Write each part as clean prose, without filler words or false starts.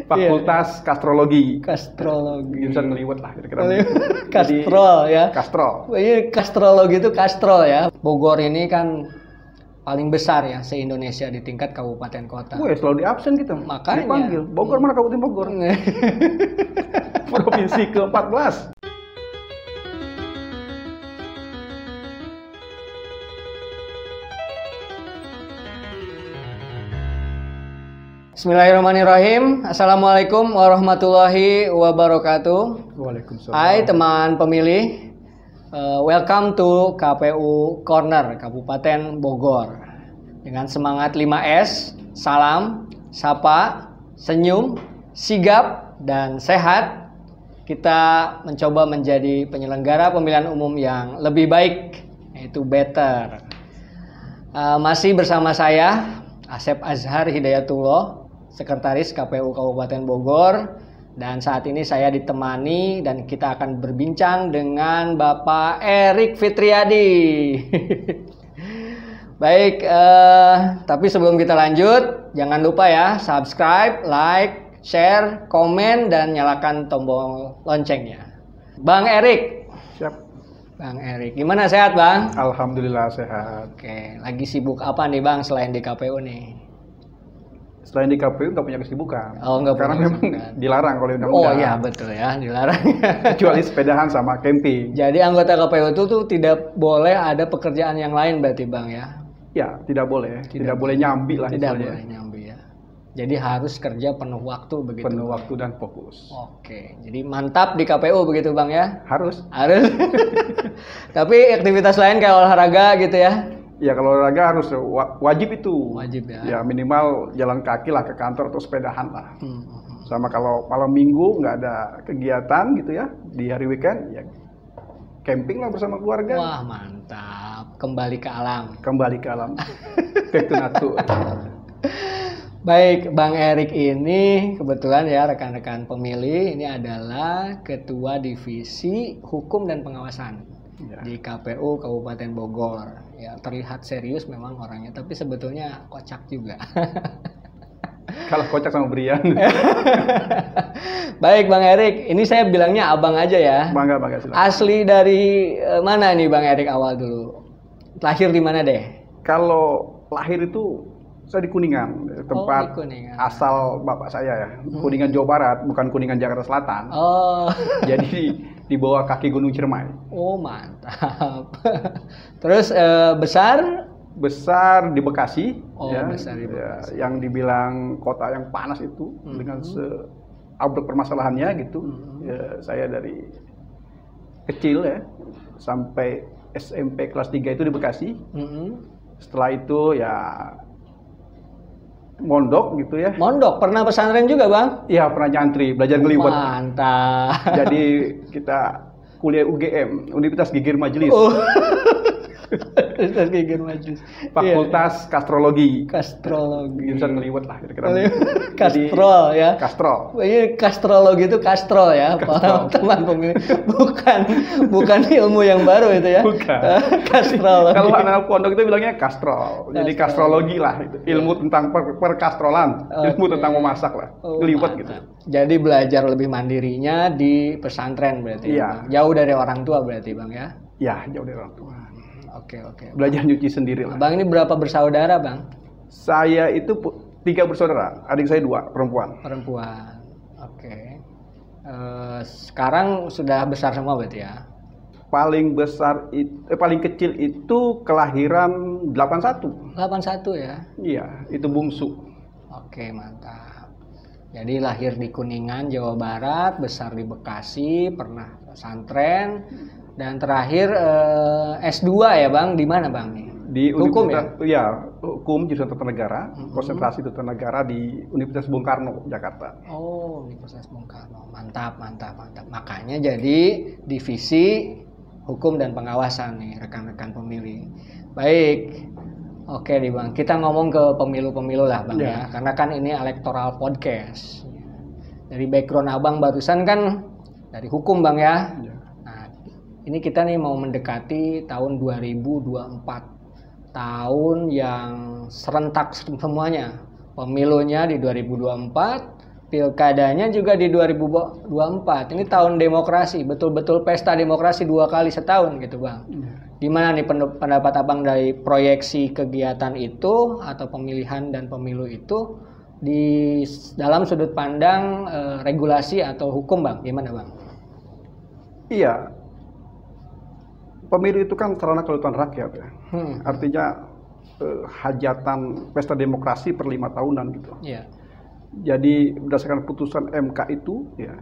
Fakultas Kastrologi. Kastrologi. Bisa ngeliwet lah kira-kira. Kastrol ya. Kastrol. Ini kastrologi itu kastrol ya. Bogor ini kan paling besar ya se-Indonesia di tingkat kabupaten kota. Wih, selalu di absen kita. Makanya. Dipanggil. Bogor mana kabupaten Bogor? Provinsi ke-14. Bismillahirrahmanirrahim. Assalamualaikum warahmatullahi wabarakatuh. Waalaikumsalam. Hai teman pemilih, welcome to KPU Corner Kabupaten Bogor. Dengan semangat 5S, salam, sapa, senyum, sigap, dan sehat, kita mencoba menjadi penyelenggara pemilihan umum yang lebih baik, yaitu better. Masih bersama saya, Asep Azhar Hidayatullah, Sekretaris KPU Kabupaten Bogor, dan saat ini saya ditemani dan kita akan berbincang dengan Bapak Erik Fitriadi. Baik, tapi sebelum kita lanjut, jangan lupa ya subscribe, like, share, komen, dan nyalakan tombol loncengnya. Bang Erik. Siap. Bang Erik, gimana, sehat Bang? Alhamdulillah sehat. Oke, lagi sibuk apa nih Bang selain di KPU nih? Selain di KPU nggak punya kesibukan. Oh, nggak karena punya memang kesibukan. dilarang oleh undang-undang. Oh iya betul ya, dilarang. Kecuali sepedahan sama camping. Jadi anggota KPU itu tuh tidak boleh ada pekerjaan yang lain berarti Bang ya? Ya, tidak boleh. Tidak boleh nyambi lah Tidak istilahnya. boleh nyambi ya. Jadi harus kerja penuh waktu begitu. Penuh waktu dan fokus. Oke, jadi mantap di KPU begitu Bang ya? Harus. Harus. Tapi aktivitas lain kayak olahraga gitu ya? Ya kalau olahraga harus wajib itu. Wajib ya. Ya minimal jalan kaki lah ke kantor atau sepedahan lah. Sama kalau malam minggu nggak ada kegiatan gitu ya, di hari weekend ya camping lah bersama keluarga. Wah mantap, kembali ke alam. Kembali ke alam. Back to nature. Baik, Bang Erik ini kebetulan ya rekan-rekan pemilih ini adalah Ketua Divisi Hukum dan Pengawasan di KPU Kabupaten Bogor. Ya terlihat serius memang orangnya, tapi sebetulnya kocak juga. Kalau kocak sama Brian. Baik Bang Erik, ini saya bilangnya abang aja ya. Bangga silakan. Asli dari mana nih Bang Erik awal dulu? Lahir di mana deh? Kalau lahir itu saya di Kuningan, tempat di Kuningan. asal bapak saya ya. Kuningan Jawa Barat, bukan Kuningan Jakarta Selatan. Oh. Jadi di bawah kaki Gunung Ciremai. Oh mantap. Terus besar di Bekasi. Oh ya, besar di Bekasi. Ya, yang dibilang kota yang panas itu dengan seabrek permasalahannya gitu. Ya, saya dari kecil ya sampai SMP kelas 3 itu di Bekasi. Setelah itu ya mondok gitu ya. Mondok, pernah pesantren juga Bang? Iya, pernah nyantri, belajar ngeliwet. Mantap. Jadi kita kuliah UGM, Universitas Gigir Majelis. Oh. Universitas Gigir Majelis. Fakultas Kastrologi. Kastrologi. Bisa ngeliwet lah kira-kira. Kastrol ya. Kastrol. Ini kastrologi itu kastrol ya, teman pemilih. Bukan ilmu yang baru itu ya. Bukan. Kastrologi. Kalau anak pondok itu bilangnya kastrol. Jadi kastrologi lah itu. Ilmu tentang perkastrolan, ilmu tentang memasak lah. Ngeliwet gitu. Jadi belajar lebih mandirinya di pesantren berarti. Iya. Jauh dari orang tua berarti Bang ya. Ya, jauh dari orang tua. Oke. Belajar nyuci sendiri lah. Bang ini berapa bersaudara Bang? Saya itu 3 bersaudara, adik saya 2 perempuan. Oke. Sekarang sudah besar semua berarti ya? Paling kecil itu kelahiran 81. 81 ya? Iya, itu bungsu. Oke, mantap. Jadi lahir di Kuningan, Jawa Barat, besar di Bekasi, pernah pesantren, dan terakhir S2 ya Bang, di mana Bang nih? Di hukum ya? Iya, hukum jurusan Tata Negara, konsentrasi Tata Negara di Universitas Bung Karno, Jakarta. Oh, Universitas Bung Karno. Mantap. Makanya jadi divisi hukum dan pengawasan nih rekan-rekan pemilih. Baik. Oke nih Bang, kita ngomong ke pemilu-pemilu lah Bang ya. Karena kan ini electoral podcast. Dari background Abang barusan kan dari hukum Bang ya. Nah, ini kita nih mau mendekati tahun 2024. Tahun yang serentak semuanya. Pemilunya di 2024, pilkadanya juga di 2024. Ini tahun demokrasi, betul-betul pesta demokrasi 2 kali setahun gitu Bang. Gimana nih pendapat Abang dari proyeksi kegiatan itu atau pemilihan dan pemilu itu di dalam sudut pandang regulasi atau hukum Bang? Gimana Bang? Iya, pemilu itu kan sarana kedaulatan rakyat ya. Artinya hajatan pesta demokrasi per 5 tahunan gitu. Iya. Jadi berdasarkan putusan MK itu ya,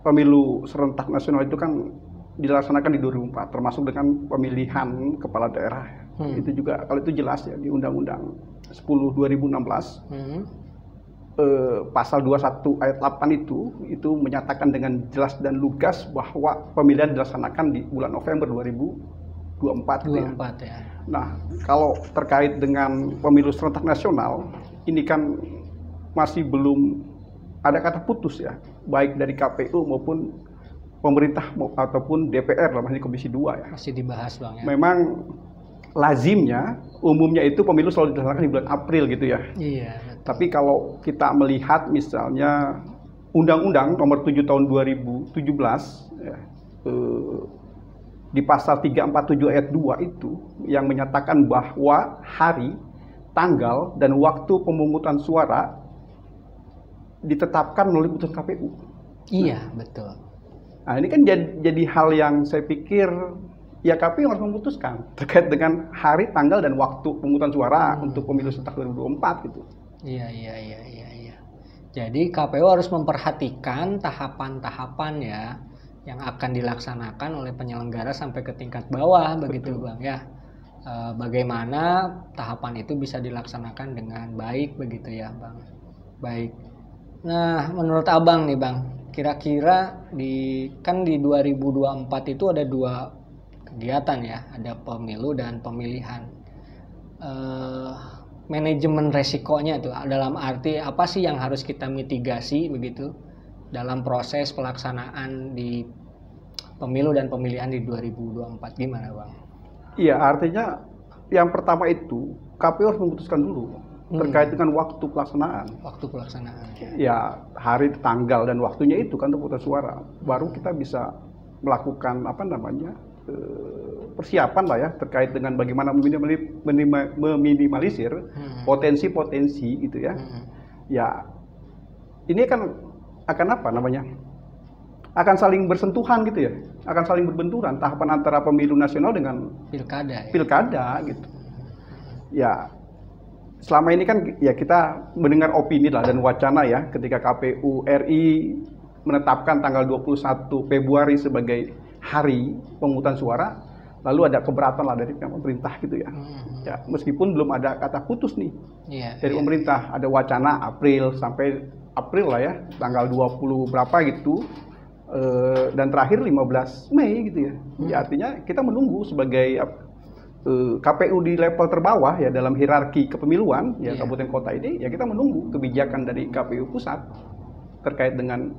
pemilu serentak nasional itu kan dilaksanakan di 2004, termasuk dengan pemilihan kepala daerah. Itu juga kalau itu jelas ya di Undang-Undang 10 2016. Pasal 21 ayat 8 itu menyatakan dengan jelas dan lugas bahwa pemilihan dilaksanakan di bulan November 2024 gitu ya. Nah, kalau terkait dengan pemilu serentak nasional, ini kan masih belum ada kata putus ya, baik dari KPU maupun pemerintah ataupun DPR lah, masih Komisi 2 ya. Masih dibahas Bang ya. Memang lazimnya, umumnya itu pemilu selalu dilaksanakan di bulan April gitu ya. Iya. Tapi kalau kita melihat misalnya Undang-Undang Nomor 7 Tahun 2017 ya, di pasal 347 ayat 2 itu yang menyatakan bahwa hari, tanggal, dan waktu pemungutan suara ditetapkan melalui putusan KPU. Iya, betul. Nah, ini kan jadi hal yang saya pikir ya KPU harus memutuskan terkait dengan hari, tanggal, dan waktu pemungutan suara untuk pemilu serentak 2024 gitu. Iya. Jadi KPU harus memperhatikan tahapan-tahapan ya yang akan dilaksanakan oleh penyelenggara sampai ke tingkat bawah. Begitu Bang ya. Bagaimana tahapan itu bisa dilaksanakan dengan baik begitu ya Bang. Baik. Nah, menurut Abang nih Bang, kira-kira di 2024 itu ada 2 kegiatan ya, ada pemilu dan pemilihan. Manajemen resikonya itu dalam arti apa sih yang harus kita mitigasi begitu dalam proses pelaksanaan di pemilu dan pemilihan di 2024, gimana Bang? Iya, artinya yang pertama itu KPU harus memutuskan dulu terkait dengan waktu pelaksanaan. Waktu pelaksanaan. Ya, hari, tanggal, dan waktunya itu kan untuk pemungutan suara. Baru kita bisa melakukan persiapan lah ya terkait dengan bagaimana meminimalisir potensi-potensi gitu ya. Ya, ini kan akan akan saling bersentuhan gitu ya, akan saling berbenturan tahapan antara pemilu nasional dengan pilkada gitu. Ya, selama ini kan ya kita mendengar opini lah dan wacana ya ketika KPU RI menetapkan tanggal 21 Februari sebagai hari pemungutan suara, lalu ada keberatan lah dari pihak pemerintah gitu ya. Ya, meskipun belum ada kata putus nih dari pemerintah, ada wacana April sampai April lah ya, tanggal 20 berapa gitu, dan terakhir 15 Mei gitu ya. Ya, artinya kita menunggu sebagai KPU di level terbawah ya dalam hierarki kepemiluan ya kabupaten kota ini, ya kita menunggu kebijakan dari KPU pusat terkait dengan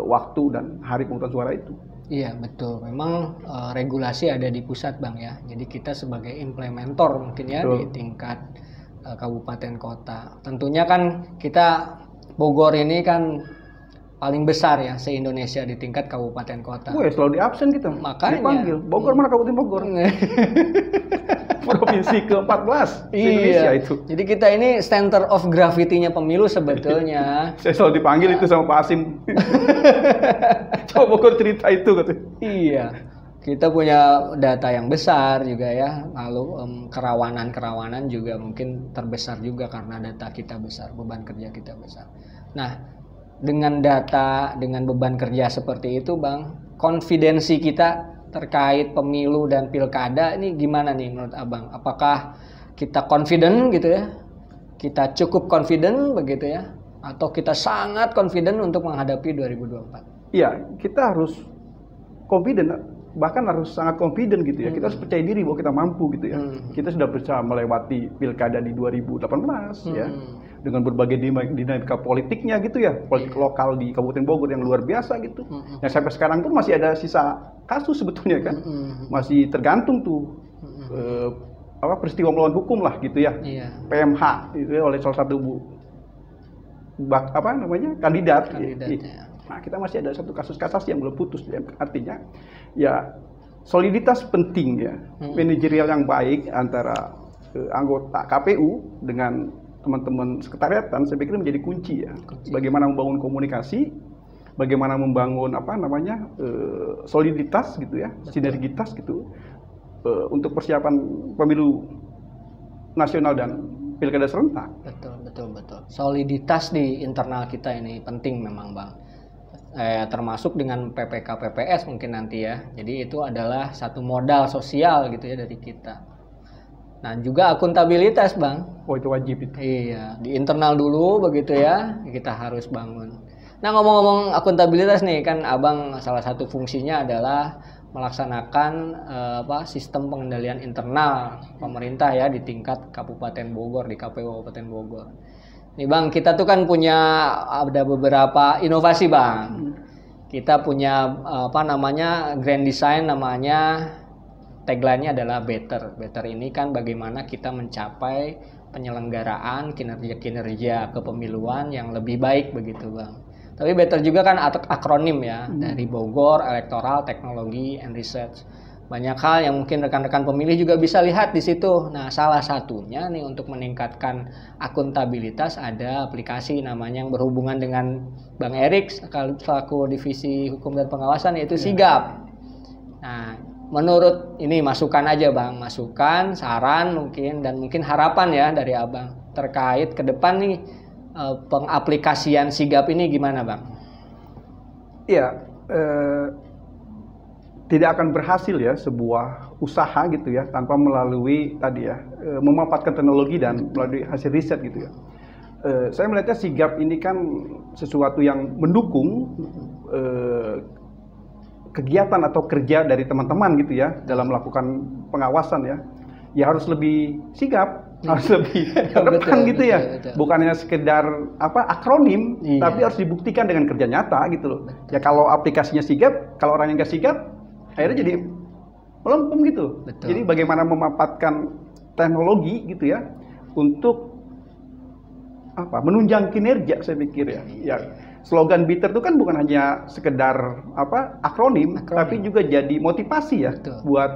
waktu dan hari pemungutan suara itu. Iya betul, memang regulasi ada di pusat Bang ya, jadi kita sebagai implementor mungkin ya di tingkat kabupaten kota. Tentunya kan kita Bogor ini kan paling besar ya se-Indonesia di tingkat kabupaten kota. Selalu di absen kita. Makanya dipanggil. Bogor mana kabupaten Bogor? Provinsi ke-14 Indonesia itu. Jadi kita ini center of gravity-nya pemilu sebetulnya. Saya selalu dipanggil itu sama Pak Asim. Coba Bogor cerita itu katanya. Iya. Kita punya data yang besar juga ya. Lalu kerawanan-kerawanan juga mungkin terbesar juga karena data kita besar, beban kerja kita besar. Nah, dengan data, dengan beban kerja seperti itu Bang, konfidensi kita terkait pemilu dan pilkada ini gimana nih menurut Abang? Apakah kita confident gitu ya? Kita cukup confident begitu ya? Atau kita sangat confident untuk menghadapi 2024? Iya, kita harus confident, bahkan harus sangat confident gitu ya. Kita harus percaya diri bahwa kita mampu gitu ya. Kita sudah bisa melewati pilkada di 2018 ya. Dengan berbagai dinamika politiknya gitu ya, politik lokal di Kabupaten Bogor yang luar biasa gitu. Yang sampai sekarang pun masih ada sisa kasus sebetulnya kan, masih tergantung tuh peristiwa melawan hukum lah gitu ya, PMH itu ya, oleh salah satu kandidat. Kandidatnya. Nah, kita masih ada satu kasus kasasi yang belum putus. Ya. Artinya ya soliditas penting ya, manajerial yang baik antara anggota KPU dengan teman-teman sekretariatan, saya pikir menjadi kunci ya. Bagaimana membangun komunikasi, bagaimana membangun soliditas gitu ya, sinergitas gitu untuk persiapan pemilu nasional dan pilkada serentak. Betul. Soliditas di internal kita ini penting memang, Bang. Termasuk dengan PPK PPS mungkin nanti ya. Jadi itu adalah satu modal sosial gitu ya dari kita. Nah, juga akuntabilitas, Bang. Oh, itu wajib itu. Iya, di internal dulu begitu ya, kita harus bangun. Nah, ngomong-ngomong akuntabilitas nih, kan Abang salah satu fungsinya adalah melaksanakan sistem pengendalian internal pemerintah ya di tingkat Kabupaten Bogor, di KPU Kabupaten Bogor. Nih Bang, kita tuh kan ada beberapa inovasi, Bang. Kita punya grand design, namanya tagline-nya adalah better. Better ini kan bagaimana kita mencapai penyelenggaraan kinerja kepemiluan yang lebih baik begitu, Bang. Tapi better juga kan akronim ya, dari Bogor, Electoral, Teknologi, and Research. Banyak hal yang mungkin rekan-rekan pemilih juga bisa lihat di situ. Nah, salah satunya nih untuk meningkatkan akuntabilitas ada aplikasi namanya yang berhubungan dengan Bang Erik selaku Divisi Hukum dan Pengawasan, yaitu Sigap. Nah, menurut ini masukan aja, Bang, masukan, saran mungkin dan mungkin harapan ya dari Abang terkait ke depan nih pengaplikasian Sigap ini gimana, Bang? Iya, tidak akan berhasil ya sebuah usaha gitu ya tanpa melalui tadi ya memanfaatkan teknologi dan melalui hasil riset gitu ya. Saya melihatnya Sigap ini kan sesuatu yang mendukung kegiatan atau kerja dari teman-teman gitu ya dalam melakukan pengawasan ya. Ya harus lebih sigap, harus lebih relevan gitu ya. Betul. Bukan hanya sekedar akronim, tapi harus dibuktikan dengan kerja nyata gitu loh. Betul. Ya kalau aplikasinya sigap, kalau orangnya nggak sigap, akhirnya jadi melempem gitu. Betul. Jadi bagaimana memanfaatkan teknologi gitu ya untuk menunjang kinerja, saya pikir ya. Ya slogan Bitter itu kan bukan hanya sekedar akronim, tapi juga jadi motivasi ya. Betul. Buat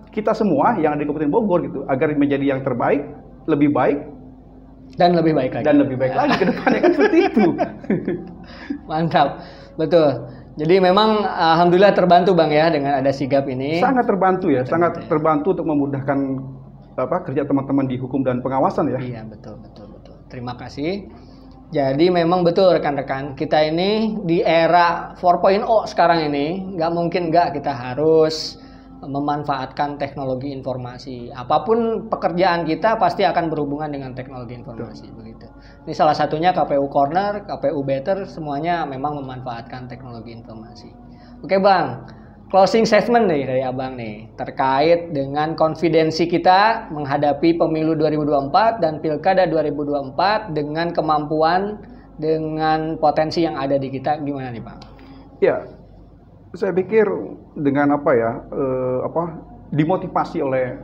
kita semua yang ada di Kabupaten Bogor gitu agar menjadi yang terbaik, lebih baik dan lebih baik lagi ke depannya kan seperti itu. Mantap, betul. Jadi memang alhamdulillah terbantu, Bang ya, dengan ada Sigap ini. Sangat terbantu ya, sangat terbantu untuk memudahkan kerja teman-teman di hukum dan pengawasan ya. Iya, betul. Terima kasih. Jadi memang betul rekan-rekan, kita ini di era 4.0 sekarang ini nggak mungkin kita harus memanfaatkan teknologi informasi. Apapun pekerjaan kita pasti akan berhubungan dengan teknologi informasi. Begitu. Ini salah satunya KPU Corner, KPU Better, semuanya memang memanfaatkan teknologi informasi. Oke, Bang, closing statement nih dari Abang nih terkait dengan konfidensi kita menghadapi pemilu 2024 dan pilkada 2024 dengan kemampuan, dengan potensi yang ada di kita, gimana nih, Bang? Ya, saya pikir dengan dimotivasi oleh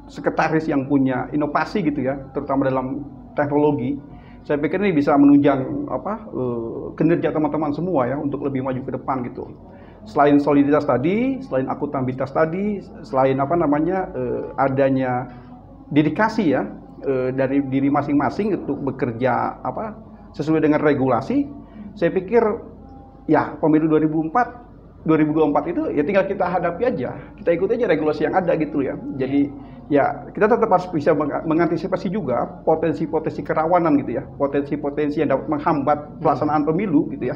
sekretaris yang punya inovasi gitu ya, terutama dalam teknologi, saya pikir ini bisa menunjang kinerja teman-teman semua ya untuk lebih maju ke depan gitu. Selain soliditas tadi, selain akuntabilitas tadi, selain adanya dedikasi ya dari diri masing-masing untuk bekerja sesuai dengan regulasi, saya pikir ya pemilu 2024 itu ya tinggal kita hadapi aja, kita ikuti aja regulasi yang ada gitu ya. Jadi ya kita tetap harus bisa mengantisipasi juga potensi-potensi kerawanan gitu ya, potensi-potensi yang dapat menghambat pelaksanaan pemilu gitu ya,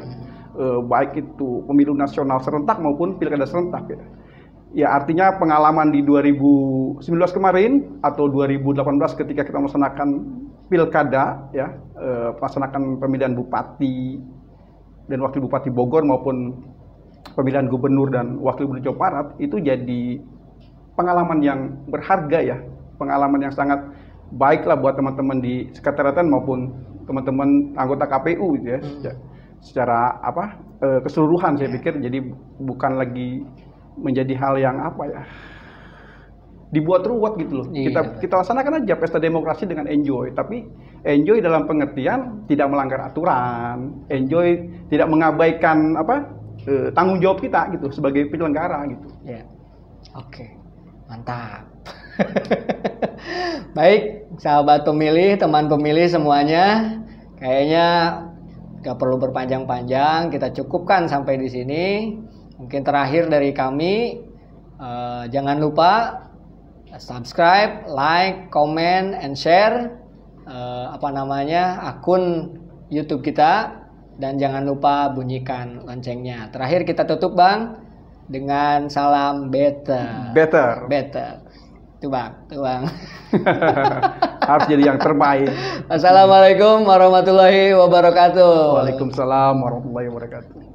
baik itu pemilu nasional serentak maupun pilkada serentak ya. Ya artinya pengalaman di 2019 kemarin atau 2018 ketika kita melaksanakan pilkada ya, melaksanakan pemilihan bupati dan wakil bupati Bogor maupun pemilihan gubernur dan wakil gubernur Jawa Barat, itu jadi pengalaman yang berharga ya, pengalaman yang sangat baik lah buat teman-teman di sekretariatan maupun teman-teman anggota KPU gitu ya. Secara keseluruhan saya pikir jadi bukan lagi menjadi hal yang dibuat ruwet gitu loh. Iya. Kita laksanakan aja pesta demokrasi dengan enjoy, tapi enjoy dalam pengertian tidak melanggar aturan, enjoy tidak mengabaikan tanggung jawab kita gitu sebagai penyelenggara gitu. Ya. Oke. Mantap. Baik, sahabat pemilih, teman pemilih semuanya, kayaknya gak perlu berpanjang-panjang, kita cukupkan sampai di sini. Mungkin terakhir dari kami, jangan lupa subscribe, like, comment, and share akun YouTube kita, dan jangan lupa bunyikan loncengnya. Terakhir kita tutup Bang dengan salam better. Tuh bang. Harus jadi yang terbaik. Assalamualaikum warahmatullahi wabarakatuh. Waalaikumsalam warahmatullahi wabarakatuh.